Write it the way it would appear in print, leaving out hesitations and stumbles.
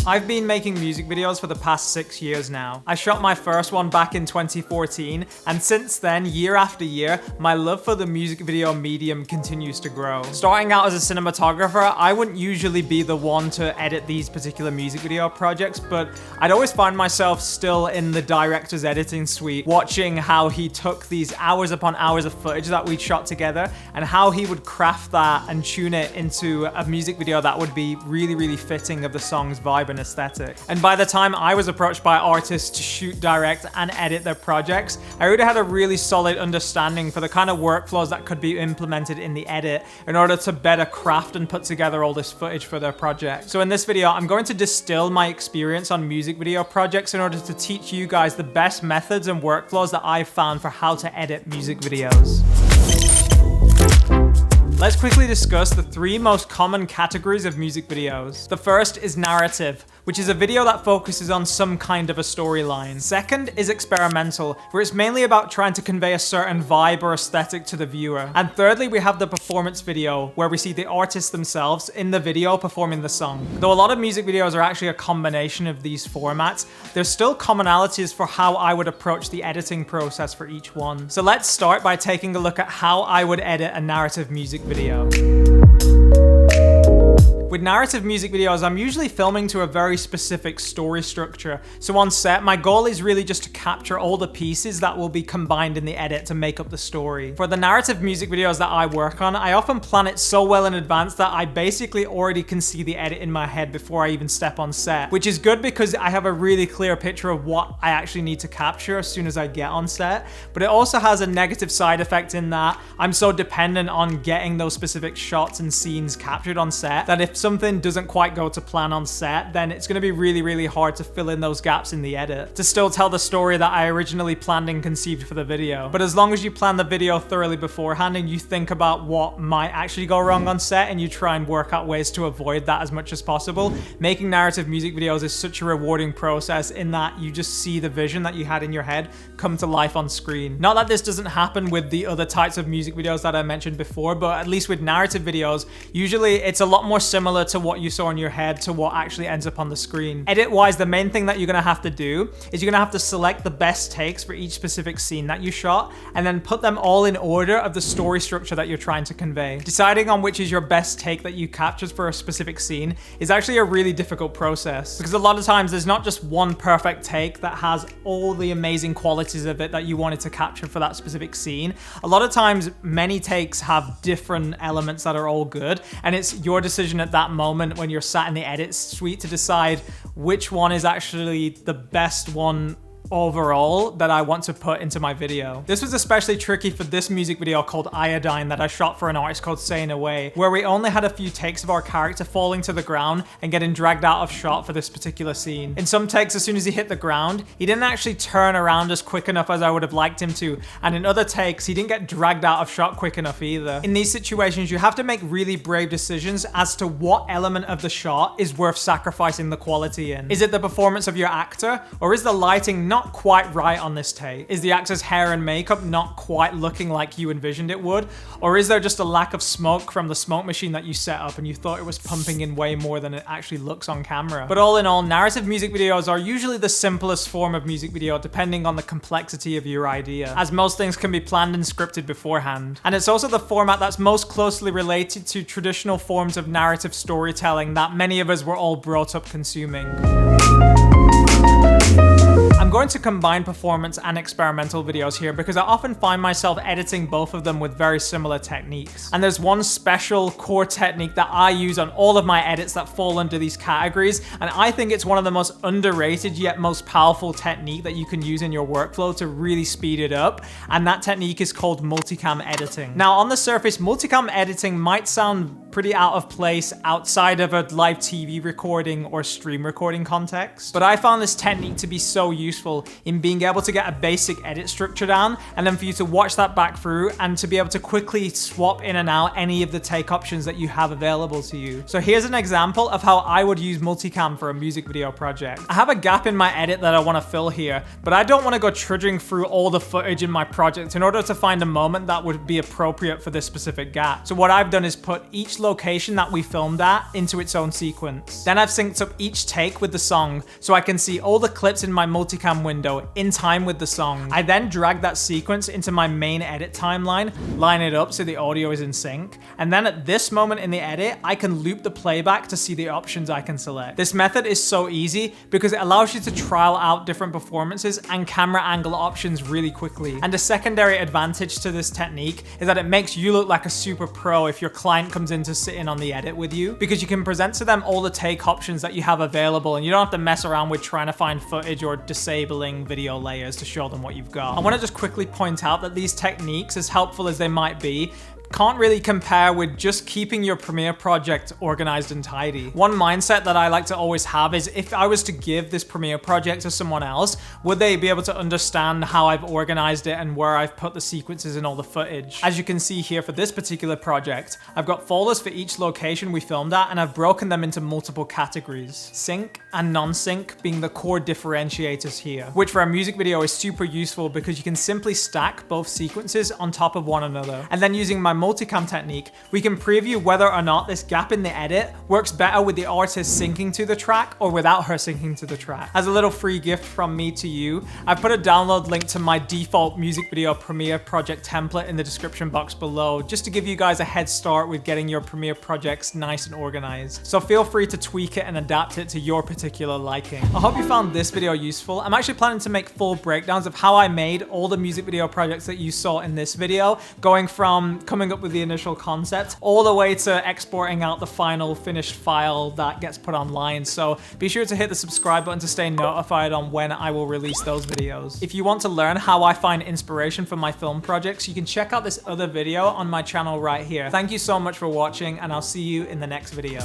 I've been making music videos for the past 6 years now. I shot my first one back in 2014, and since then, year after year, my love for the music video medium continues to grow. Starting out as a cinematographer, I wouldn't usually be the one to edit these particular music video projects, but I'd always find myself still in the director's editing suite, watching how he took these hours upon hours of footage that we'd shot together, and how he would craft that and tune it into a music video that would be really, really fitting of the song's vibe and aesthetic. And by the time I was approached by artists to shoot, direct, and edit their projects, I already had a really solid understanding for the kind of workflows that could be implemented in the edit in order to better craft and put together all this footage for their project. So in this video, I'm going to distill my experience on music video projects in order to teach you guys the best methods and workflows that I've found for how to edit music videos. Let's quickly discuss the 3 most common categories of music videos. The first is narrative, which is a video that focuses on some kind of a storyline. Second is experimental, where it's mainly about trying to convey a certain vibe or aesthetic to the viewer. And thirdly, we have the performance video, where we see the artists themselves in the video performing the song. Though a lot of music videos are actually a combination of these formats, there's still commonalities for how I would approach the editing process for each one. So let's start by taking a look at how I would edit a narrative music video. With narrative music videos, I'm usually filming to a very specific story structure. So on set, my goal is really just to capture all the pieces that will be combined in the edit to make up the story. For the narrative music videos that I work on, I often plan it so well in advance that I basically already can see the edit in my head before I even step on set, which is good because I have a really clear picture of what I actually need to capture as soon as I get on set. But it also has a negative side effect in that I'm so dependent on getting those specific shots and scenes captured on set that if something doesn't quite go to plan on set, then it's going to be really, really hard to fill in those gaps in the edit to still tell the story that I originally planned and conceived for the video. But as long as you plan the video thoroughly beforehand and you think about what might actually go wrong on set and you try and work out ways to avoid that as much as possible, making narrative music videos is such a rewarding process in that you just see the vision that you had in your head come to life on screen. Not that this doesn't happen with the other types of music videos that I mentioned before, but at least with narrative videos, usually it's a lot more similar to what you saw in your head to what actually ends up on the screen. Edit-wise, the main thing that you're gonna have to do is you're gonna have to select the best takes for each specific scene that you shot and then put them all in order of the story structure that you're trying to convey. Deciding on which is your best take that you captured for a specific scene is actually a really difficult process because a lot of times there's not just one perfect take that has all the amazing qualities of it that you wanted to capture for that specific scene. A lot of times many takes have different elements that are all good, and it's your decision at that moment when you're sat in the edit suite to decide which one is actually the best one overall that I want to put into my video. This was especially tricky for this music video called Iodine that I shot for an artist called Saying Away, where we only had a few takes of our character falling to the ground and getting dragged out of shot for this particular scene. In some takes, as soon as he hit the ground, he didn't actually turn around as quick enough as I would have liked him to, and in other takes, he didn't get dragged out of shot quick enough either. In these situations, you have to make really brave decisions as to what element of the shot is worth sacrificing the quality in. Is it the performance of your actor, or is the lighting not quite right on this take? Is the actor's hair and makeup not quite looking like you envisioned it would? Or is there just a lack of smoke from the smoke machine that you set up and you thought it was pumping in way more than it actually looks on camera? But all in all, narrative music videos are usually the simplest form of music video depending on the complexity of your idea, as most things can be planned and scripted beforehand. And it's also the format that's most closely related to traditional forms of narrative storytelling that many of us were all brought up consuming. I'm going to combine performance and experimental videos here because I often find myself editing both of them with very similar techniques. And there's one special core technique that I use on all of my edits that fall under these categories, and I think it's one of the most underrated yet most powerful technique that you can use in your workflow to really speed it up, and that technique is called multicam editing. Now, on the surface, multicam editing might sound pretty out of place outside of a live TV recording or stream recording context, but I found this technique to be so useful in being able to get a basic edit structure down and then for you to watch that back through and to be able to quickly swap in and out any of the take options that you have available to you. So here's an example of how I would use multicam for a music video project. I have a gap in my edit that I want to fill here, but I don't want to go trudging through all the footage in my project in order to find a moment that would be appropriate for this specific gap. So what I've done is put each location that we filmed at into its own sequence. Then I've synced up each take with the song so I can see all the clips in my multicam window in time with the song. I then drag that sequence into my main edit timeline, line it up so the audio is in sync, and then at this moment in the edit, I can loop the playback to see the options I can select. This method is so easy because it allows you to trial out different performances and camera angle options really quickly. And a secondary advantage to this technique is that it makes you look like a super pro if your client comes in to sit in on the edit with you, because you can present to them all the take options that you have available and you don't have to mess around with trying to find footage or disabling video layers to show them what you've got. I want to just quickly point out that these techniques, as helpful as they might be, can't really compare with just keeping your Premiere project organized and tidy. One mindset that I like to always have is, if I was to give this Premiere project to someone else, would they be able to understand how I've organized it and where I've put the sequences and all the footage? As you can see here for this particular project, I've got folders for each location we filmed at, and I've broken them into multiple categories. Sync and non-sync being the core differentiators here, which for a music video is super useful because you can simply stack both sequences on top of one another. And then using my multicam technique, we can preview whether or not this gap in the edit works better with the artist syncing to the track or without her syncing to the track. As a little free gift from me to you, I've put a download link to my default music video Premiere project template in the description box below, just to give you guys a head start with getting your Premiere projects nice and organized. So feel free to tweak it and adapt it to your particular liking. I hope you found this video useful. I'm actually planning to make full breakdowns of how I made all the music video projects that you saw in this video, going from coming up with the initial concept all the way to exporting out the final finished file that gets put online. So be sure to hit the subscribe button to stay notified on when I will release those videos. If you want to learn how I find inspiration for my film projects, you can check out this other video on my channel right here. Thank you so much for watching, and I'll see you in the next video.